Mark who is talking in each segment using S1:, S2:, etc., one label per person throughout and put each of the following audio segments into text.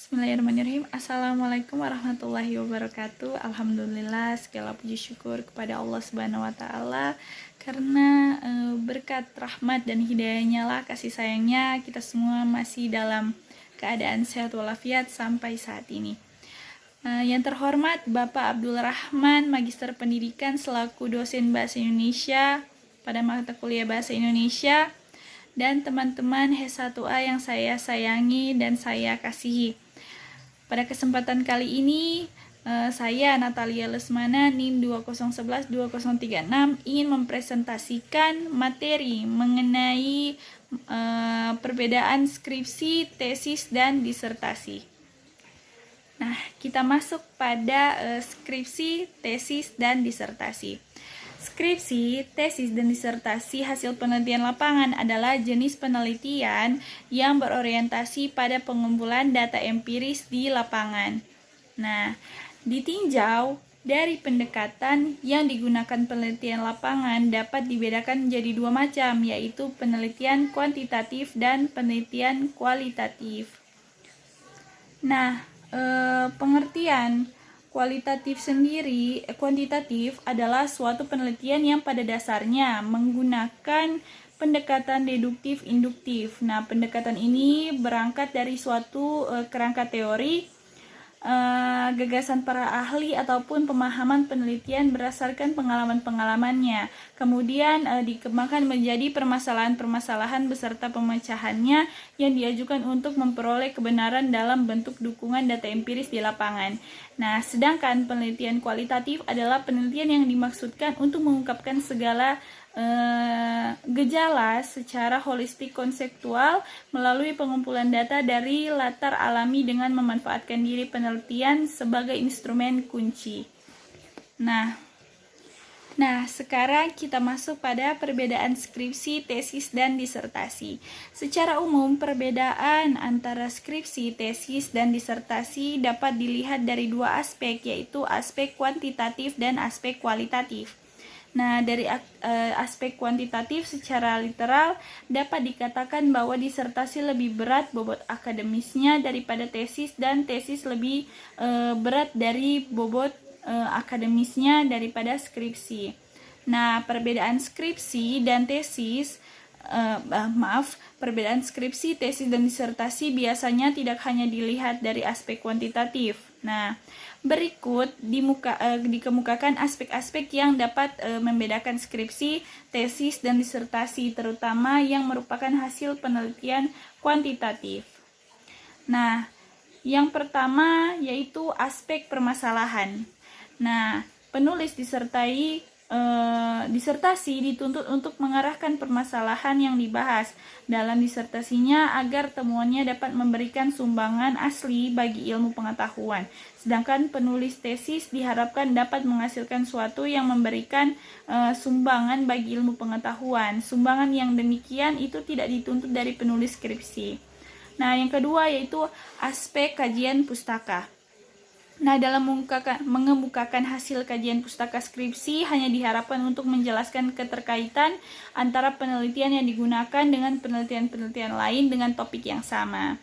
S1: Bismillahirrahmanirrahim. Assalamualaikum warahmatullahi wabarakatuh. Alhamdulillah, segala puji syukur kepada Allah Subhanahu wa taala karena berkat rahmat dan hidayahnya lah, kasih sayangnya kita semua masih dalam keadaan sehat walafiat sampai saat ini. Yang terhormat Bapak Abdul Rahman, Magister Pendidikan selaku dosen Bahasa Indonesia pada mata kuliah Bahasa Indonesia, dan teman-teman H1A yang saya sayangi dan saya kasihi. Pada kesempatan kali ini, saya Natalia Lesmana NIM 2011-2036 ingin mempresentasikan materi mengenai perbedaan skripsi, tesis, dan disertasi. Nah, kita masuk pada skripsi, tesis, dan disertasi. Skripsi, tesis, dan disertasi hasil penelitian lapangan adalah jenis penelitian yang berorientasi pada pengumpulan data empiris di lapangan. Nah, ditinjau dari pendekatan yang digunakan penelitian lapangan dapat dibedakan menjadi dua macam, yaitu penelitian kuantitatif dan penelitian kualitatif. Nah, pengertian kuantitatif adalah suatu penelitian yang pada dasarnya menggunakan pendekatan deduktif-induktif. Nah, pendekatan ini berangkat dari suatu kerangka teori, gagasan para ahli ataupun pemahaman penelitian berdasarkan pengalaman-pengalamannya. Kemudian dikembangkan menjadi permasalahan-permasalahan beserta pemecahannya yang diajukan untuk memperoleh kebenaran dalam bentuk dukungan data empiris di lapangan. Nah, sedangkan penelitian kualitatif adalah penelitian yang dimaksudkan untuk mengungkapkan segala gejala secara holistik konseptual melalui pengumpulan data dari latar alami dengan memanfaatkan diri penelitian sebagai instrumen kunci. Nah, sekarang kita masuk pada perbedaan skripsi, tesis, dan disertasi. Secara umum, perbedaan antara skripsi, tesis, dan disertasi dapat dilihat dari dua aspek, yaitu aspek kuantitatif dan aspek kualitatif. Nah, dari aspek kuantitatif secara literal dapat dikatakan bahwa disertasi lebih berat bobot akademisnya daripada tesis, dan tesis lebih berat dari bobot akademisnya daripada skripsi. Nah, perbedaan skripsi dan tesis perbedaan skripsi, tesis, dan disertasi biasanya tidak hanya dilihat dari aspek kuantitatif. Nah, berikut dikemukakan aspek-aspek yang dapat membedakan skripsi, tesis, dan disertasi, terutama yang merupakan hasil penelitian kuantitatif. Nah, yang pertama yaitu aspek permasalahan. Nah, penulis disertasi dituntut untuk mengarahkan permasalahan yang dibahas dalam disertasinya agar temuannya dapat memberikan sumbangan asli bagi ilmu pengetahuan. Sedangkan penulis tesis diharapkan dapat menghasilkan suatu yang memberikan sumbangan bagi ilmu pengetahuan. Sumbangan yang demikian itu tidak dituntut dari penulis skripsi. Nah, yang kedua yaitu aspek kajian pustaka. Nah, dalam mengemukakan hasil kajian pustaka skripsi hanya diharapkan untuk menjelaskan keterkaitan antara penelitian yang digunakan dengan penelitian-penelitian lain dengan topik yang sama.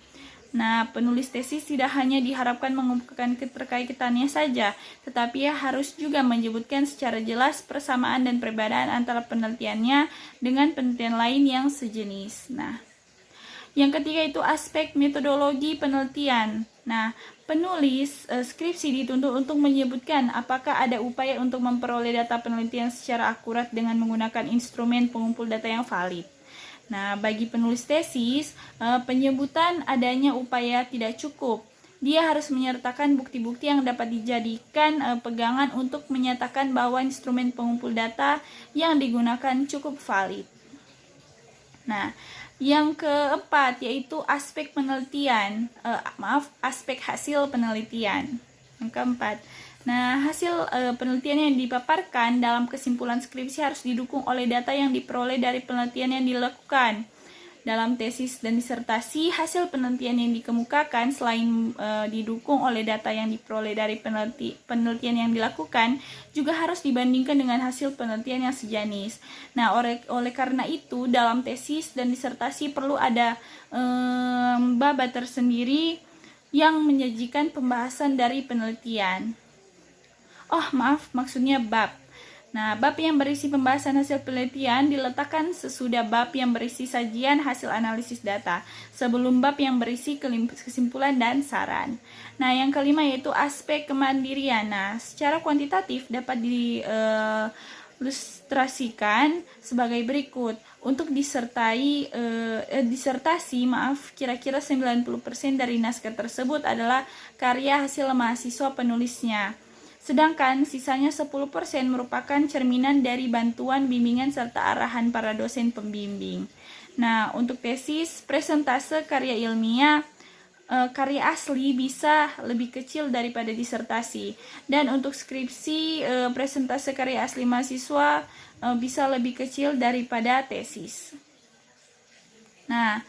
S1: Nah, penulis tesis tidak hanya diharapkan mengemukakan keterkaitannya saja, tetapi harus juga menyebutkan secara jelas persamaan dan perbedaan antara penelitiannya dengan penelitian lain yang sejenis. Nah, yang ketiga itu aspek metodologi penelitian. Nah, penulis skripsi dituntut untuk menyebutkan apakah ada upaya untuk memperoleh data penelitian secara akurat dengan menggunakan instrumen pengumpul data yang valid. Nah, bagi penulis tesis, penyebutan adanya upaya tidak cukup. Dia harus menyertakan bukti-bukti yang dapat dijadikan pegangan untuk menyatakan bahwa instrumen pengumpul data yang digunakan cukup valid. Nah, yang keempat yaitu aspek penelitian, aspek hasil penelitian. Yang keempat, nah hasil penelitian yang dipaparkan dalam kesimpulan skripsi harus didukung oleh data yang diperoleh dari penelitian yang dilakukan. Dalam tesis dan disertasi, hasil penelitian yang dikemukakan selain didukung oleh data yang diperoleh dari penelitian yang dilakukan, juga harus dibandingkan dengan hasil penelitian yang sejenis. Nah, oleh karena itu, dalam tesis dan disertasi perlu ada bab tersendiri yang menyajikan pembahasan dari penelitian. Oh, maaf, maksudnya bab. Nah, bab yang berisi pembahasan hasil penelitian diletakkan sesudah bab yang berisi sajian hasil analisis data, sebelum bab yang berisi kesimpulan dan saran. Nah, yang kelima yaitu aspek kemandirian. Nah, secara kuantitatif dapat diilustrasikan sebagai berikut. Untuk disertasi, kira-kira 90% dari naskah tersebut adalah karya hasil mahasiswa penulisnya. Sedangkan sisanya 10% merupakan cerminan dari bantuan bimbingan serta arahan para dosen pembimbing. Nah, untuk tesis, presentase karya ilmiah, karya asli bisa lebih kecil daripada disertasi. Dan untuk skripsi, presentase karya asli mahasiswa bisa lebih kecil daripada tesis. Nah,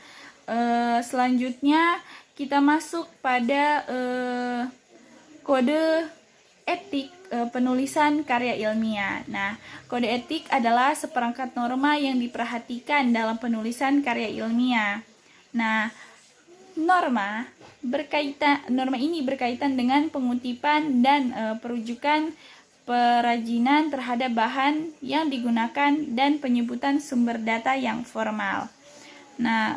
S1: selanjutnya kita masuk pada kode etik penulisan karya ilmiah. Nah, kode etik adalah seperangkat norma yang diperhatikan dalam penulisan karya ilmiah. Nah, norma ini berkaitan dengan pengutipan dan perujukan perajinan terhadap bahan yang digunakan dan penyebutan sumber data yang formal. Nah,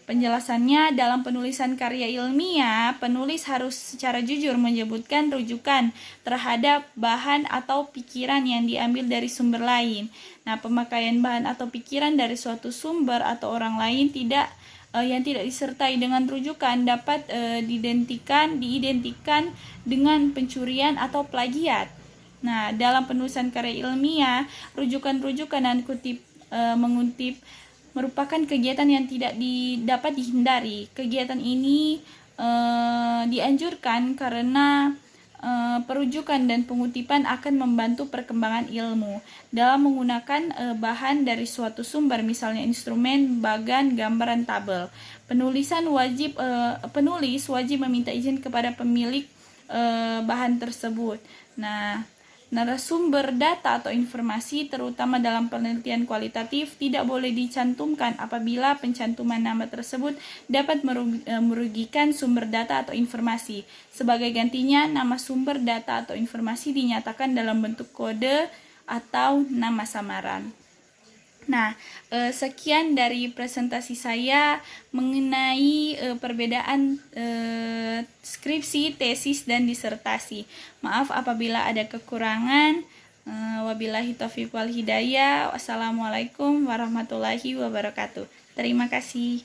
S1: penjelasannya dalam penulisan karya ilmiah, penulis harus secara jujur menyebutkan rujukan terhadap bahan atau pikiran yang diambil dari sumber lain. Nah, pemakaian bahan atau pikiran dari suatu sumber atau orang lain yang tidak disertai dengan rujukan dapat diidentikan dengan pencurian atau plagiat. Nah, dalam penulisan karya ilmiah, rujukan-rujukan dan mengutip merupakan kegiatan yang tidak dapat dihindari. Kegiatan ini dianjurkan karena perujukan dan pengutipan akan membantu perkembangan ilmu dalam menggunakan bahan dari suatu sumber, misalnya instrumen, bagan, gambaran, tabel. Penulis wajib meminta izin kepada pemilik bahan tersebut. Nah, narasumber data atau informasi, terutama dalam penelitian kualitatif, tidak boleh dicantumkan apabila pencantuman nama tersebut dapat merugikan sumber data atau informasi. Sebagai gantinya, nama sumber data atau informasi dinyatakan dalam bentuk kode atau nama samaran. Nah, sekian dari presentasi saya mengenai perbedaan skripsi, tesis, dan disertasi. Maaf apabila ada kekurangan. Wabillahi taufiq wal hidayah. Wassalamualaikum warahmatullahi wabarakatuh. Terima kasih.